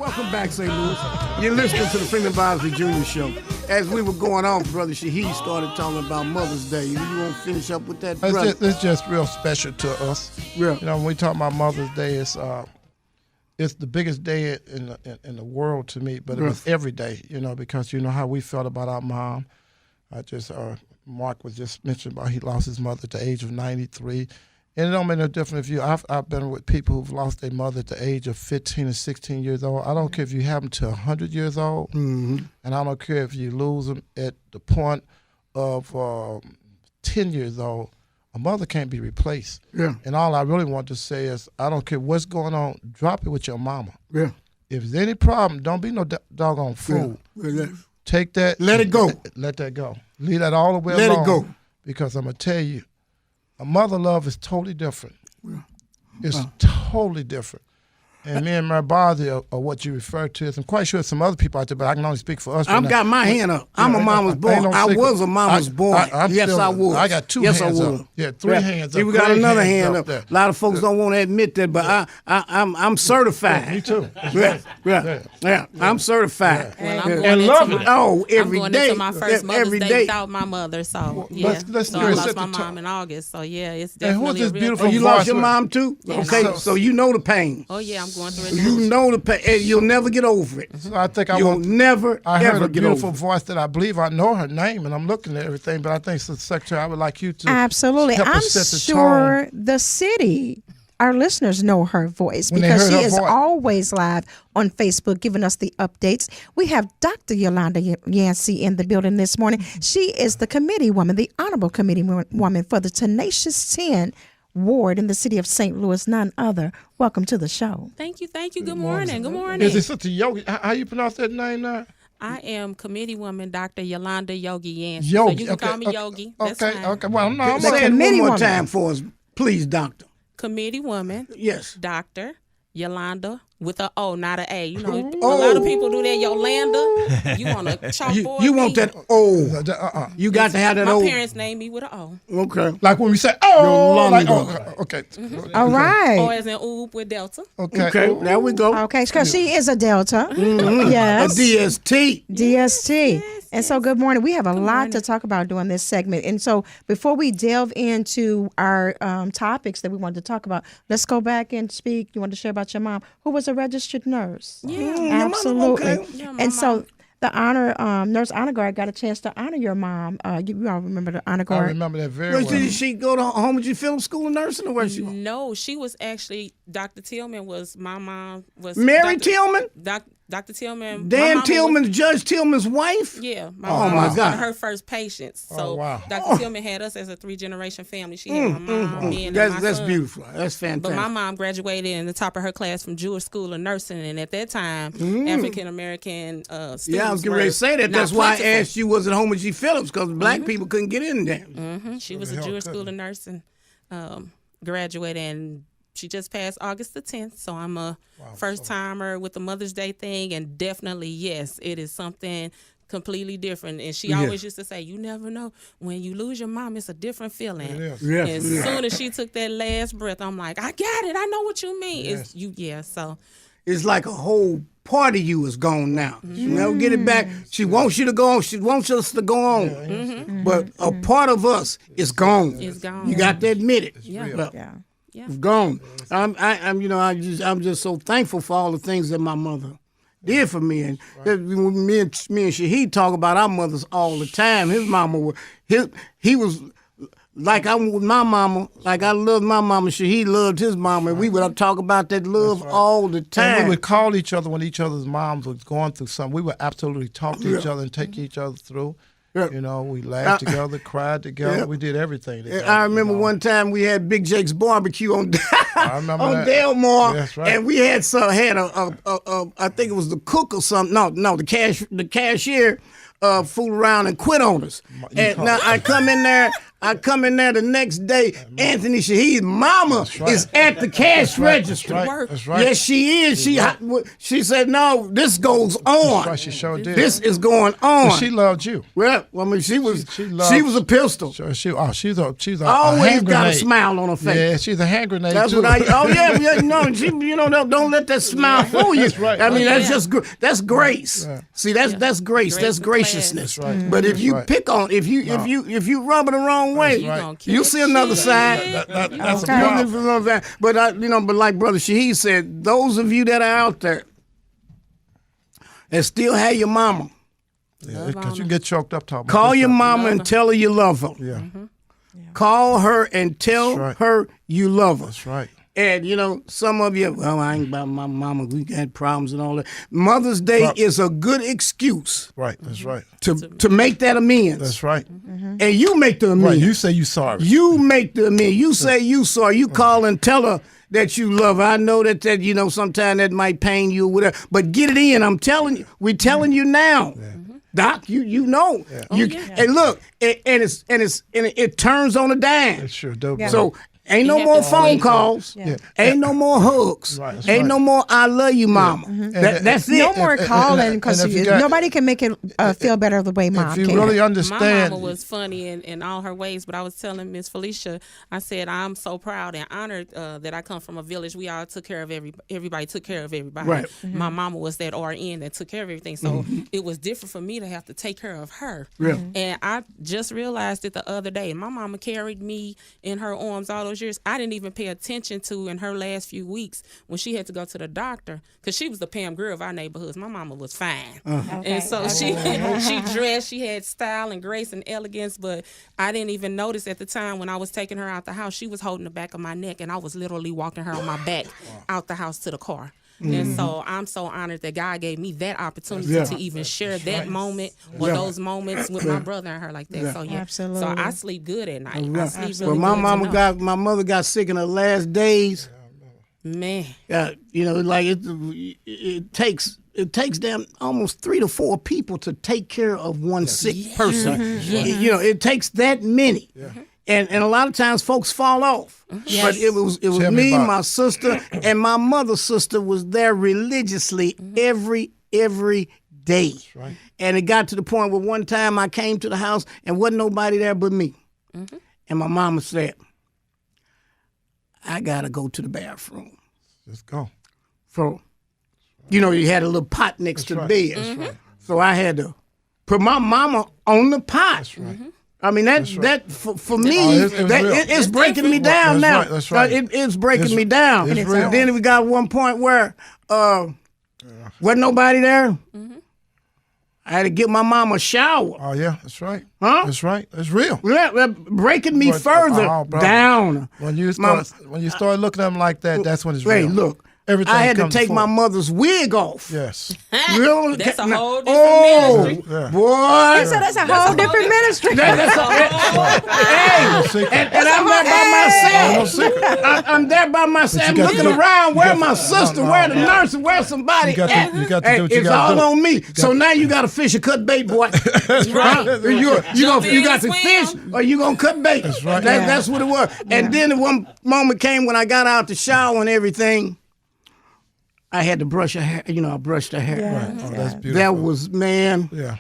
Welcome back, St. Louis. You're listening to the Freeman Bosley Jr. show. As we were going on, Brother Shahid started talking about Mother's Day. You want to finish up with that, brother? It's just real special to us. Yeah. You know, when we talk about Mother's Day, it's the biggest day in the world to me, but it was every day, you know, because you know how we felt about our mom. Mark was just mentioned about he lost his mother at the age of 93. And it don't make no difference if you. I've been with people who've lost their mother at the age of 15 and 16 years old. I don't care if you have them to 100 years old, and I don't care if you lose them at the point of 10 years old. A mother can't be replaced. Yeah. And all I really want to say is, I don't care what's going on. Drop it with your mama. Yeah. If there's any problem, don't be no doggone fool. Yeah. Take that. Let it go. Let that go. Leave that all the way alone. Let it go. Because I'm gonna tell you. A mother love is totally different. It's totally different. And me and my body are what you refer to as. I'm quite sure some other people out there, but I can only speak for us. I've got my hand up. I'm a mama's boy. I was a mama's boy. Yes, I was. I got two hands up. Yeah, three hands up. We got another hand up. A lot of folks don't want to admit that, but I'm certified. Me too. Yeah. I'm certified. And love it. Oh, every day. I'm going into my first Mother's Day without my mother, so yeah. So I lost my mom in August, so yeah, it's definitely a real thing. You lost your mom too? Okay, so you know the pain. Oh yeah, I'm going through it. You know the pain. You'll never get over it. So I think you'll never. I heard ever a get beautiful over voice that I believe I know her name, and I'm looking at everything. But I think, Secretary, I would like you to absolutely. Help I'm us set the sure tone. the city. Our listeners know her voice because she is always live on Facebook giving us the updates. We have Dr. Yolonda Yancie in the building this morning. She is the committee woman, the honorable committee woman for the Tenacious 10 Ward in the city of St. Louis, none other. Welcome to the show. Thank you. Good morning. Good morning. Is it such a Yogi? How you pronounce that name now? I am committee woman, Dr. Yolonda Yogi Yancie. Yogi. So you can call me Yogi. That's fine. Okay. Well, no, I'm say it one more time for us, please, doctor. Committee woman. Yes. Dr. Yolonda with a O, not an A. You know, a lot of people do that. Yolanda. You want a chalkboard? You want that O. You got to have that O. My parents named me with an O. Okay. Like when we say like okay. All right. Or as in oop with Delta. Okay. There we go. Okay, because she is a Delta. Yes. A DST. DST. And so, good morning. We have a lot to talk about during this segment. And so, before we delve into our topics that we wanted to talk about, let's go back and speak. You want to share about your mom, who was a registered nurse. Yeah. Absolutely. Okay. Yeah, and so, the nurse honor guard got a chance to honor your mom. You all remember the honor guard? I remember that very well. Did she go to Homewood Phillips School of Nursing, or where she went? No, she was actually, Dr. Tillman was, my mom was. Mary Tillman? Dr. Tillman. Dan Tillman's, Judge Tillman's wife? Yeah. My mom was one of her first patients. So Dr. Tillman had us as a 3-generation family. She had my mom, me, and my son. That's beautiful. That's fantastic. But my mom graduated in the top of her class from Jewish School of Nursing, and at that time, African-American students I was getting ready to say that. That's why I asked you, was it Homer G. Phillips, because black people couldn't get in there. She was a Jewish School of Nursing graduate, and she just passed August the 10th, so I'm a first-timer with the Mother's Day thing, and definitely, yes, it is something completely different. And she always used to say, you never know. When you lose your mom, it's a different feeling. It is. Yes. And as soon as she took that last breath, I'm like, I got it. I know what you mean. Yes. So it's like a whole part of you is gone now. She'll never get it back. She wants you to go on. She wants us to go on. But a part of us is gone. It's gone. You got to admit it. Yeah. It's gone. I'm just so thankful for all the things that my mother did for me. And me and Shahid talk about our mothers all the time. His mama he was like I'm with my mama, like I loved my mama. Shahid loved his mama, and we would talk about that love all the time. And we would call each other when each other's moms was going through something. We would absolutely talk to each other and take each other through. Yeah. You know, we laughed together, cried together. Yeah. We did everything together. I remember one time we had Big Jake's barbecue on Delmore, that's right. And we had I think it was the cook or something. No, the cashier fooled around and quit on us. And now I come in there, I come in there the next day. Anthony Shahid's mama is at the cash register. That's right. Yes, she is. She said, "No, this goes on. That's right. She sure did. This is going on." But she loved you. Well, I mean, she was a pistol. She's a Always hand got a grenade. smile on her face. Yeah, she's a hand grenade That's too. what I. Oh yeah, don't let that smile fool you. That's right. I mean, that's grace. Yeah. See, that's grace. That's and graciousness. class. That's right. But if That's you right. pick on, if you rub it the wrong way, right. you see another side. That's Okay. a problem. But but like Brother Shahid said, those of you that are out there that still have your mama, Because you get choked up talking about call this your stuff. mama and tell her you love her. Yeah, Call her and tell That's right. her you love her. that's right. And, some of you, well, I ain't about my mama. We had problems and all that. Mother's Day is a good excuse Right, that's right. to make that amends. That's right. And you make the amends. Right, you say you sorry. You make the amends. You say you sorry. You call and tell her that you love her. I know that sometimes that might pain you or whatever. But get it in. I'm telling you. We're telling you now. Doc, you know. And look, it turns on a dime. It sure does. So ain't no have more to phone wait. calls. Yeah. Ain't no more hugs. Right, that's Ain't right. no more I love you, mama. That's it. No more calling because if you got- nobody can make it feel better the way mom If you can. really My understand, mama was funny in all her ways, but I was telling Miss Felicia, I said, I'm so proud and honored that I come from a village. We all took care of everybody took care of everybody. Right. My mama was that RN that took care of everything. So it was different for me to have to take care of her. Yeah. And I just realized it the other day. My mama carried me in her arms all those years. I didn't even pay attention to in her last few weeks when she had to go to the doctor, because she was the Pam Grier of our neighborhoods. My mama was fine. And so she dressed, she had style and grace and elegance, but I didn't even notice at the time when I was taking her out the house, she was holding the back of my neck and I was literally walking her on my back out the house to the car. And so I'm so honored that God gave me that opportunity to even share that moment or those moments with my brother and her like that. So Absolutely. So I sleep good at night. I sleep Well, really good. my mother got sick in her last days. Man. Like it takes them almost 3 to 4 people to take care of one sick person. It takes that many. And a lot of times folks fall off. But it was Tell me, me about it. my sister, and my mother's sister was there religiously every day. right. And it got to the point where one time I came to the house and wasn't nobody there but me. And my mama said, I gotta go to the bathroom. let's go. So, you had a little pot next to the bed. That's right. So I had to put my mama on the pot. That's right. I mean, that for me, it was real. it's breaking me down now. That's right. It's breaking me down. it's real. And then we got one point where wasn't nobody there. I had to give my mama a shower. Oh yeah, that's right. Huh? That's right. That's real. Yeah, breaking me But, further brother, down. When you start looking at them like that, that's when it's Hey, real. look. Everything I had to comes take my forward. mother's wig off. Yes. Real- That's a now- whole different ministry. Yeah. Boy. So that's a whole different ministry. Hey, and I'm there by myself. I'm there by myself. I'm you got looking to do- around. Where my no, sister? no, Where the no. nurse? Where somebody? You got to Hey, do what you it's got to all do. on me. So now you got to fish or cut bait, boy. Right. You Jump in got to and fish swim. or you gonna cut bait. That's right. That's what it was. And then one moment came when I got out the shower and everything. I had to brush her hair. I brushed her hair. Right. Oh, that's beautiful. That was, man. Yeah.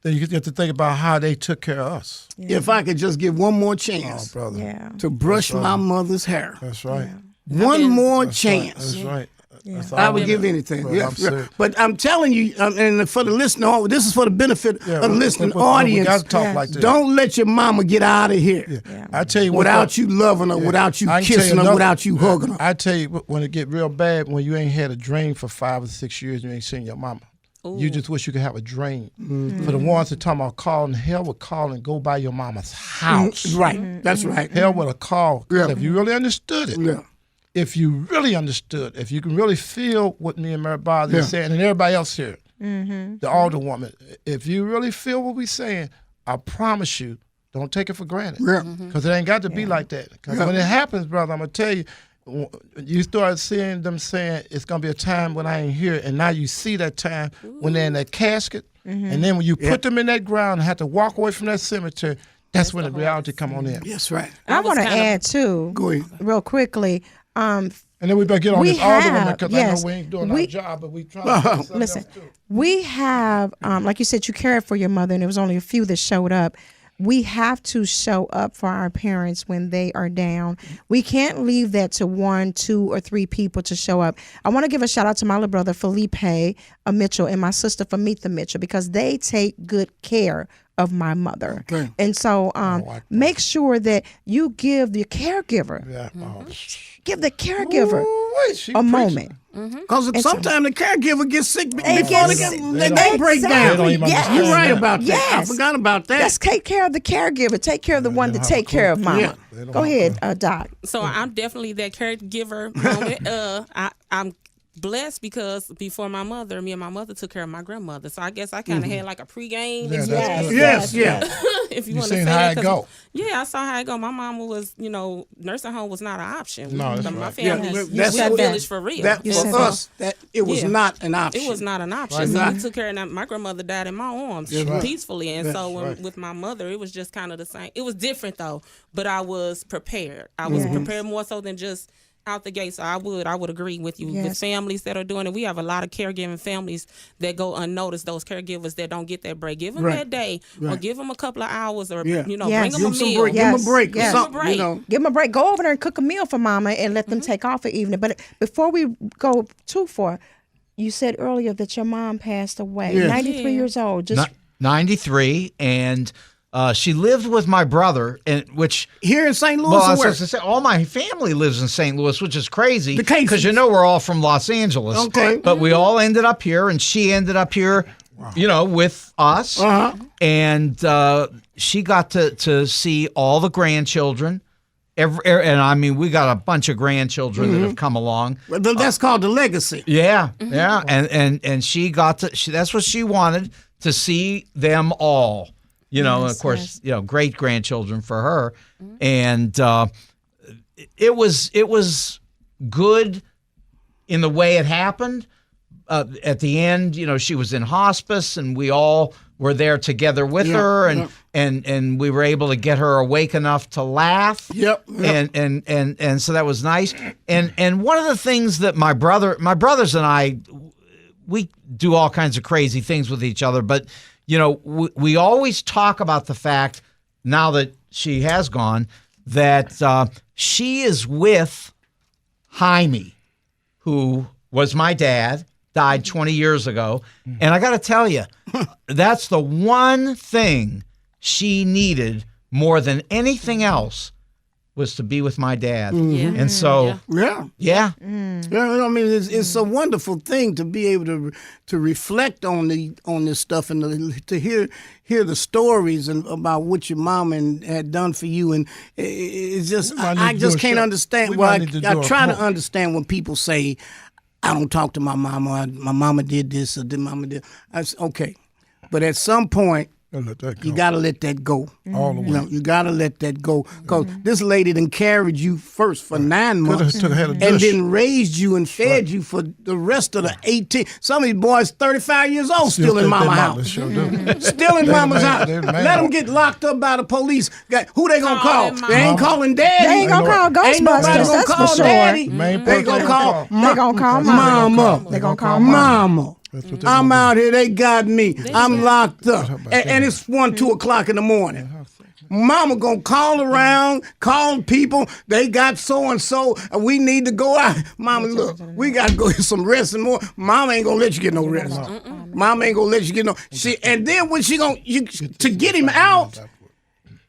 Then you have to think about how they took care of us. If I could just give one more Oh, chance brother. Yeah. to brush my mother's hair. That's right. One more chance. That's right. That's I all would we give do. anything. Well, Yeah, I'm serious. But I'm telling you, and for the listener, this is for the benefit of the listening audience. We got to talk Yeah. like this. Don't let your mama get out of here I tell you what, without you loving her, without you I can tell kissing her, another- without you hugging her. I tell you, when it get real bad, when you ain't had a dream for 5 or 6 years, you ain't seen your mama. You just wish you could have a dream. For the ones that talking about calling, hell would call and go by your mama's house. Right. That's right. Hell would have called. 'Cause Yeah. if you really understood it, Yeah. if you really understood, if you can really feel what me and Mary Bosley Yeah. is saying, and everybody else here, the older woman, if you really feel what we saying, I promise you, don't take it for granted. Yeah. Because it ain't got to be like that. Because when it happens, brother, I'm going to tell you, you start seeing them saying it's going to be a time when I ain't here, and now you see that time when they're in that casket, and then when you put them in that ground and have to walk away from that cemetery, That's when the reality come on in. That's right. I want to add too, Go ahead. real quickly. And then we better get on this older woman because I know we ain't doing our job, but we trying to do something listen. else too. We have, like you said, you cared for your mother, and there was only a few that showed up. We have to show up for our parents when they are down. We can't leave that to 1, 2, or 3 people to show up. I want to give a shout out to my little brother, Felipe Mitchell, and my sister, Famitha Mitchell, because they take good care of my mother. Okay. And so make sure that you give the caregiver, give the caregiver a moment. Because sometimes the caregiver gets sick before they break Exactly. down. Yes. You're right about that. Yes. I forgot about that. Let's take care of the caregiver. Take care of the one that take care of mama. Yeah. Go ahead, Doc. So I'm definitely that caregiver moment. I'm blessed because before my mother, me and my mother took care of my grandmother. So I guess I kind of had like a pregame experience. Yes. If you You want to seen say how that, it go. Yeah, I saw how it go. My mama was, nursing home was not an option. No, that's My right. family, Yeah, we that's a what- village for real. That And for so us, that it was Yeah. not an option. It was not an option. Right. So Right. we took care of that. My grandmother died in my arms peacefully. And so with my mother, it was just kind of the same. It was different though, but I was prepared. I was prepared more so than just out the gate. So I would agree with you. Yes. With families that are doing it, we have a lot of caregiving families that go unnoticed. Those caregivers that don't get that break, give them that day, or give them a couple of hours, or Yeah. bring Yes. them Give a them some meal. break. Give them a break. Yes. Or something, Give 'em a break. Give them a break. Go over there and cook a meal for mama and let them take off for evening. But before we go too far, you said earlier that your mom passed away, Yes. 93 years old. Just 93, and she lived with my brother, and which Here in St. Louis, well, I or was where? supposed to say, all my family lives in St. Louis, which is crazy The Kasens. because we're all from Los Angeles. Okay. But we all ended up here, and she ended up here, with us. And she got to see all the grandchildren. And I mean, we got a bunch of grandchildren that have come along. Well, that's called the legacy. Yeah, yeah, and she got to. That's what she wanted, to see them all. And of course, great grandchildren for her, and it was good in the way it happened. At the end, she was in hospice, and we all were there together with her, and we were able to get her awake enough to laugh. Yep. And so that was nice. And one of the things that my brothers and I, we do all kinds of crazy things with each other, but we always talk about the fact, now that she has gone, that she is with Jaime, who was my dad, died 20 years ago. And I got to tell you, that's the one thing she needed more than anything else, was to be with my dad. And so, Yeah, I mean, it's a wonderful thing to be able to reflect on this stuff, and to hear the stories and about what your mom had done for you, and it's just I just can't understand. Well, I try to understand when people say, "I don't talk to my mama. My mama did this or did mama did." Okay, but at some point, you got to let that go. All the way. You got to let that go, because this lady done carried you first for 9 months and then raised you and fed you for the rest of the 18. Some of these boys 35 years old still in mama's house. Still in mama's house. Let them get locked up by the police. Who they going to call? They ain't calling daddy. They ain't gonna call Ain't nobody Ghostbusters. gonna That's call for sure. daddy. Main They person gonna call They gonna call mama. They gonna call mama. Mama. I'm out here. They got me. I'm locked up. And it's 1, 2 o'clock in the morning. Mama gonna call around, call people. They got so-and-so. We need to go out. Mama, look, we got to go get some rest and more. Mama ain't gonna let you get no rest. Mama ain't gonna let you get no. And then when she gonna, to get him out,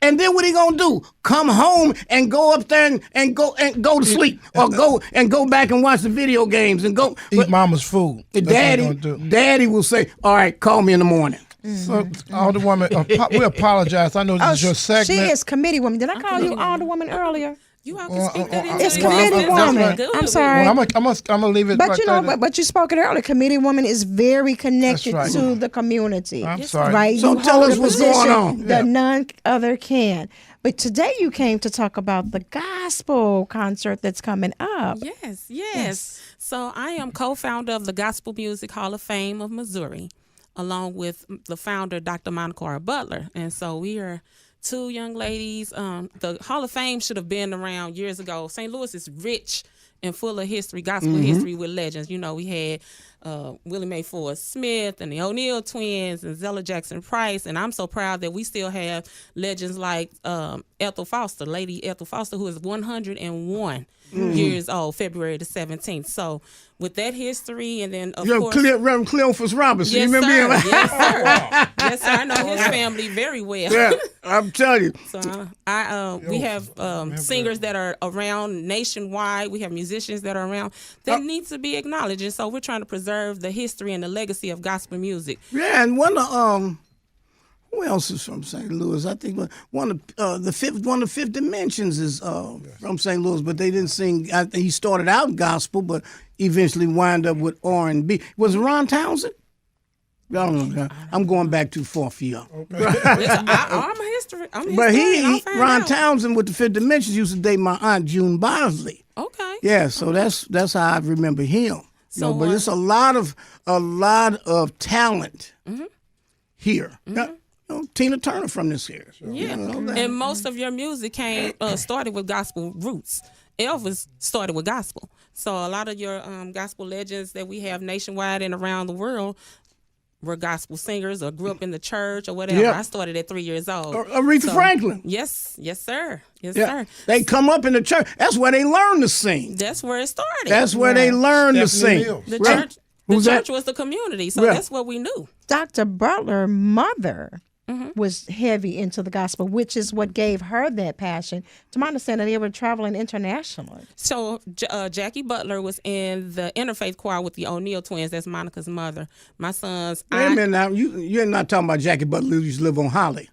and then what he gonna do? Come home and go up there and go to sleep, or go back and watch the video games and go eat mama's food. Daddy will say, "All right, call me in the morning." So, Alderwoman, we apologize. I know this is your segment. She is committee woman. Did I call you Alderwoman earlier? You all can speak that into It's it. committee woman. I'm sorry. Well, I'm gonna leave it. But right you know, there. but you spoke it earlier. Committee woman is very connected That's right. to the community. I'm sorry. Right? So You tell hold us a what's going position on. that none other can. But today you came to talk about the gospel concert that's coming up. Yes. So I am co-founder of the Gospel Music Hall of Fame of Missouri, along with the founder, Dr. Monica Butler. And so we are two young ladies. The Hall of Fame should have been around years ago. St. Louis is rich and full of history, gospel history with legends. You know, we had Willie Mae Ford Smith and the O'Neill twins and Zella Jackson Price. And I'm so proud that we still have legends like Ethel Foster, Lady Ethel Foster, who is 101 years old, February the 17th. So with that history, and then of course, Reverend Cleophas Robinson. yes, You remember sir. him? Yes, sir. Yes, sir. I know his family very well. Yeah, I'm telling you. So we have singers that are around nationwide. We have musicians that are around that need to be acknowledged, and so we're trying to preserve the history and the legacy of gospel music. Yeah, and one of who else is from St. Louis? I think one of the Fifth Dimensions is from St. Louis, but they didn't sing. He started out gospel, but eventually wound up with R&B. Was it Ron Townsend? I don't know. I'm going back too far for y'all. I'm a history. But Ron Townsend with the Fifth Dimensions used to date my aunt June Bosley. Okay. Yeah, so that's how I remember him. So, but it's a lot of talent here. Tina Turner from this here. So, yeah, and most of your music started with gospel roots. Elvis started with gospel. So a lot of your gospel legends that we have nationwide and around the world were gospel singers or grew up in the church or whatever. Yeah. I started at 3 years old. Aretha Franklin. Yes, sir. Yes, Yeah. sir. They come up in the church. That's where they learn to sing. That's where it started. That's where they learn to Stephanie sing. Mills. the Right. church. Who's the that? church was the community, so Yeah. that's what we knew. Dr. Butler's mother was heavy into the gospel, which is what gave her that passion. To my understanding, they were traveling internationally. So Jackie Butler was in the interfaith choir with the O'Neill twins. That's Monica's mother. My son's Wait a aunt. minute now. You're not talking about Jackie Butler who used to live on Holly.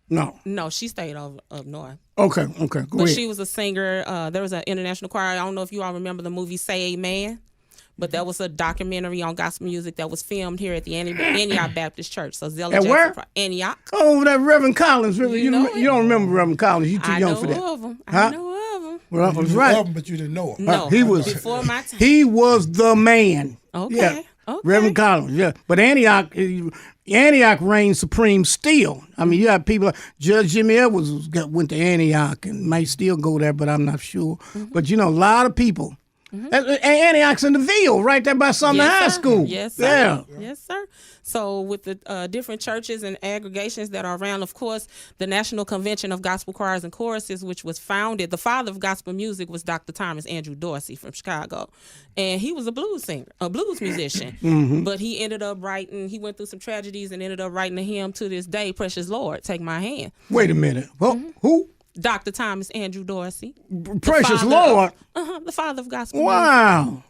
No. No, she stayed up north. Okay. Go But ahead. she was a singer. There was an international choir. I don't know if you all remember the movie Say Amen, but that was a documentary on gospel music that was filmed here at the Antioch Baptist Church. So Zella At Jackson where? Antioch. Oh, that Reverend Collins. You know it. don't remember Reverend Collins. You're too I young know for that. of him. Huh? I know of him. Well, that's You right. love him, but you didn't know him. No, he was before my time. He was the man. Okay. Yeah. Okay. Reverend Collins. Yeah. But Antioch reigned supreme still. I mean, you have people like Judge Jimmy Edwards went to Antioch and might still go there, but I'm not sure. But a lot of people. Antioch's in the Ville, right there by Sumner High sir. School. Yes, sir. Yeah. Yes, sir. So with the different churches and aggregations that are around, of course, the National Convention of Gospel Choirs and Choruses, which was founded, the father of gospel music was Dr. Thomas Andrew Dorsey from Chicago. And he was a blues singer, a blues musician. But he ended up he went through some tragedies and ended up writing a hymn to this day, Precious Lord, Take My Hand. Wait a minute. Well, who? Dr. Thomas Andrew Dorsey. Precious Lord. The father of gospel music. Wow.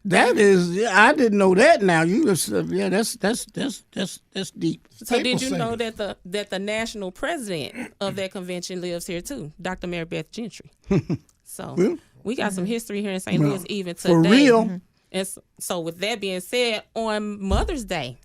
That is, I didn't know that. Now you just, that's deep. So did you People know that the national president of that convention lives here too, Dr. Mary Beth Gentry? So we got some history here in St. Louis even today. For real. And so with that being said, on Mother's Day,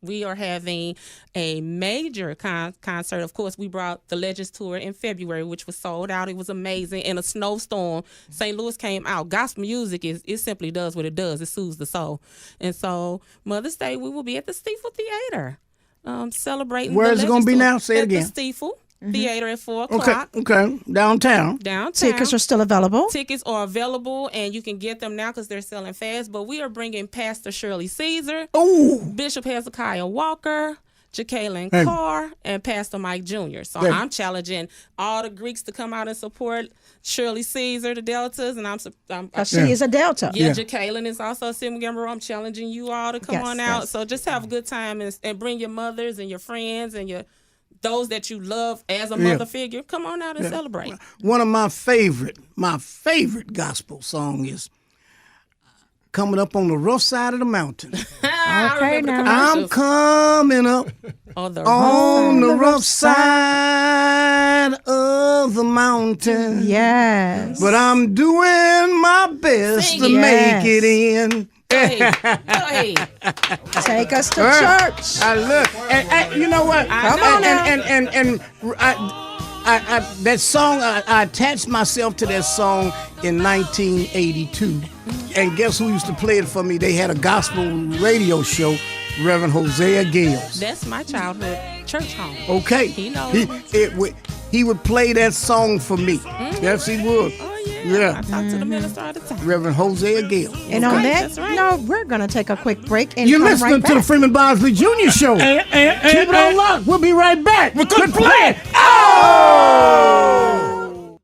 we are having a major concert. Of course, we brought the Legends Tour in February, which was sold out. It was amazing. In a snowstorm, St. Louis came out. Gospel music, it simply does what it does. It soothes the soul. And so Mother's Day, we will be at the Stiefel Theater celebrating Where the is it going to be Legends Tour. now? Say it again. At the Stiefel Theater at 4 o'clock. Okay. Downtown. Tickets are still available. Tickets are available, and you can get them now because they're selling fast. But we are bringing Pastor Shirley Caesar, Bishop Hezekiah Walker, Jacqueline Carr, and Pastor Mike Jr. So I'm challenging all the Greeks to come out and support Shirley Caesar, the Deltas, and She is a Delta. Yeah, Jacqueline is also a Sim Gamber. I'm challenging you all to come Yes, on out. yes. So just have a good time and bring your mothers and your friends and those that you love as a mother figure. Come on out and celebrate. One of my favorite gospel song is Coming Up on the Rough Side of the Mountain. Okay, now. I'm coming up on the on the rough side of the mountain. Yes. But I'm doing my best Sing to it. make it in. Hey. Take us to church. I look, and you know what? Come on now. And I that song, I attached myself to that song in 1982. And guess who used to play it for me? They had a gospel radio show, Reverend Hosea Gales. That's my childhood. church home. Okay. He knows. He would play that song for me. Yes, he would. Oh, yeah. Yeah. I talk to the minister all the time. Reverend Hosea Gale. And on that That's right. note, we're going to take a quick break and You're come listening right to the back. Freeman Bosley Jr. Show. Keep it on lock. We'll be right back. We're good playing. Oh!